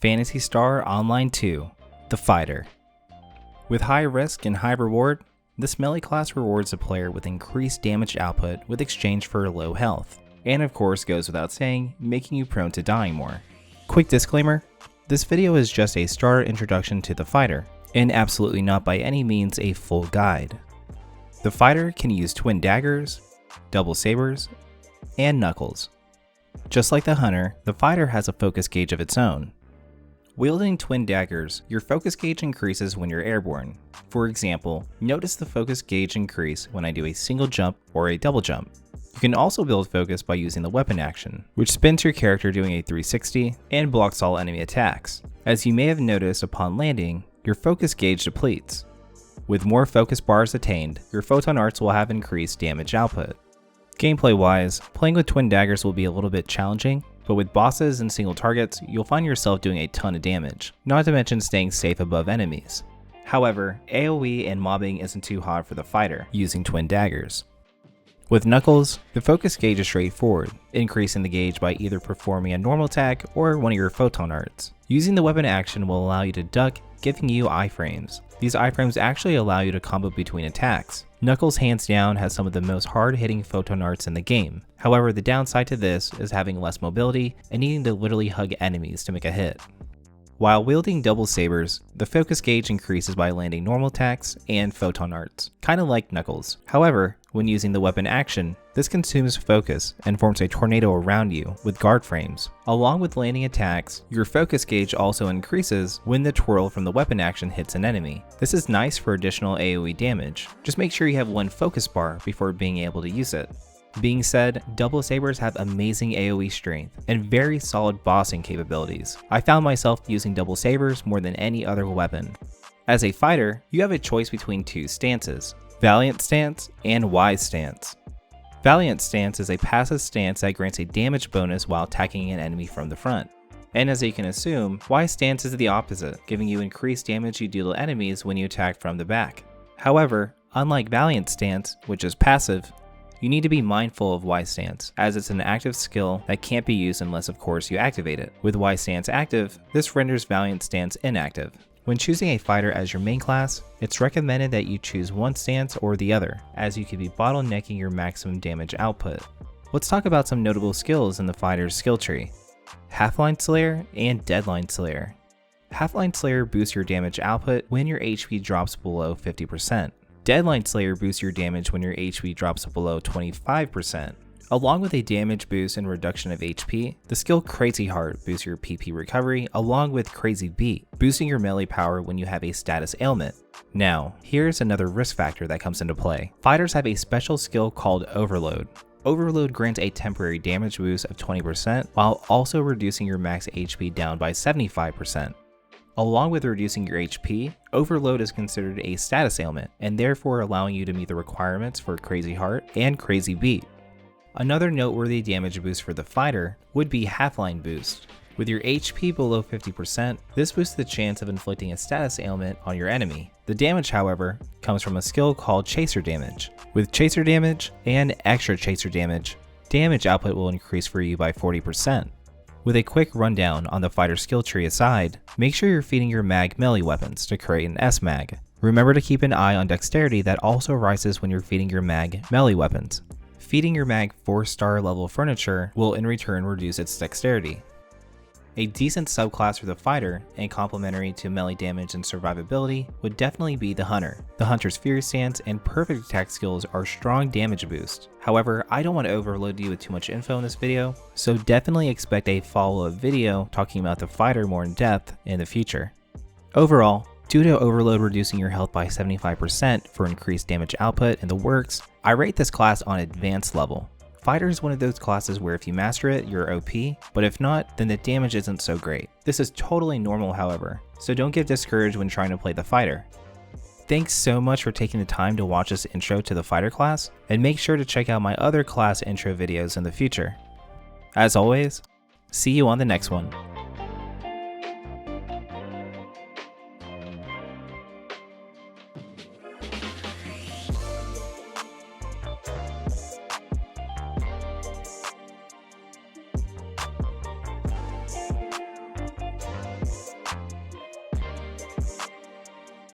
Phantasy Star Online 2, the Fighter. With high risk and high reward, this melee class rewards the player with increased damage output with exchange for low health, and of course goes without saying, making you prone to dying more. Quick disclaimer, this video is just a starter introduction to the Fighter, and absolutely not by any means a full guide. The Fighter can use twin daggers, double sabers, and knuckles. Just like the Hunter, the Fighter has a focus gauge of its own. Wielding twin daggers, your focus gauge increases when you're airborne. For example, notice the focus gauge increase when I do a single jump or a double jump. You can also build focus by using the weapon action, which spins your character doing a 360 and blocks all enemy attacks. As you may have noticed upon landing, your focus gauge depletes. With more focus bars attained, your photon arts will have increased damage output. Gameplay wise, playing with twin daggers will be a little bit challenging, but with bosses and single targets, you'll find yourself doing a ton of damage, not to mention staying safe above enemies. However, AoE and mobbing isn't too hard for the Fighter using twin daggers. With Knuckles, the focus gauge is straightforward, increasing the gauge by either performing a normal attack or one of your photon arts. Using the weapon action will allow you to duck, giving you iframes. These iframes actually allow you to combo between attacks. Knuckles hands down has some of the most hard-hitting photon arts in the game. However, the downside to this is having less mobility and needing to literally hug enemies to make a hit. While wielding double sabers, the focus gauge increases by landing normal attacks and photon arts, kinda like Knuckles. However, when using the weapon action, this consumes focus and forms a tornado around you with guard frames. Along with landing attacks, your focus gauge also increases when the twirl from the weapon action hits an enemy. This is nice for additional AoE damage. Just make sure you have one focus bar before being able to use it. Being said, double sabers have amazing AoE strength and very solid bossing capabilities. I found myself using double sabers more than any other weapon. As a fighter, you have a choice between two stances, Valiant stance and Wise stance. Valiant stance is a passive stance that grants a damage bonus while attacking an enemy from the front. And as you can assume, Wise stance is the opposite, giving you increased damage you deal to enemies when you attack from the back. However, unlike Valiant stance, which is passive, you need to be mindful of Wise stance, as it's an active skill that can't be used unless of course you activate it. With Wise stance active, this renders Valiant stance inactive. When choosing a fighter as your main class, it's recommended that you choose one stance or the other, as you could be bottlenecking your maximum damage output. Let's talk about some notable skills in the fighter's skill tree. Half-Line Slayer and Deadline Slayer. Half-Line Slayer boosts your damage output when your HP drops below 50%. Deadline Slayer boosts your damage when your HP drops below 25%. Along with a damage boost and reduction of HP, the skill Crazy Heart boosts your PP recovery along with Crazy Beat, boosting your melee power when you have a status ailment. Now, here's another risk factor that comes into play. Fighters have a special skill called Overload. Overload grants a temporary damage boost of 20% while also reducing your max HP down by 75%. Along with reducing your HP, Overload is considered a status ailment and therefore allowing you to meet the requirements for Crazy Heart and Crazy Beat. Another noteworthy damage boost for the fighter would be Half-Line Boost. With your HP below 50%, this boosts the chance of inflicting a status ailment on your enemy. The damage, however, comes from a skill called Chaser Damage. With Chaser Damage and Extra Chaser Damage, damage output will increase for you by 40%. With a quick rundown on the fighter skill tree aside, make sure you're feeding your mag melee weapons to create an S-mag. Remember to keep an eye on dexterity that also rises when you're feeding your mag melee weapons. Feeding your mag 4-star level furniture will in return reduce its dexterity. A decent subclass for the fighter, and complementary to melee damage and survivability, would definitely be the Hunter. The Hunter's Fury Stance and perfect attack skills are strong damage boost. However, I don't want to overload you with too much info in this video, so definitely expect a follow-up video talking about the fighter more in depth in the future. Overall, due to Overload reducing your health by 75% for increased damage output and the works, I rate this class on advanced level. Fighter is one of those classes where if you master it, you're OP, but if not, then the damage isn't so great. This is totally normal however, so don't get discouraged when trying to play the fighter. Thanks so much for taking the time to watch this intro to the fighter class, and make sure to check out my other class intro videos in the future. As always, see you on the next one.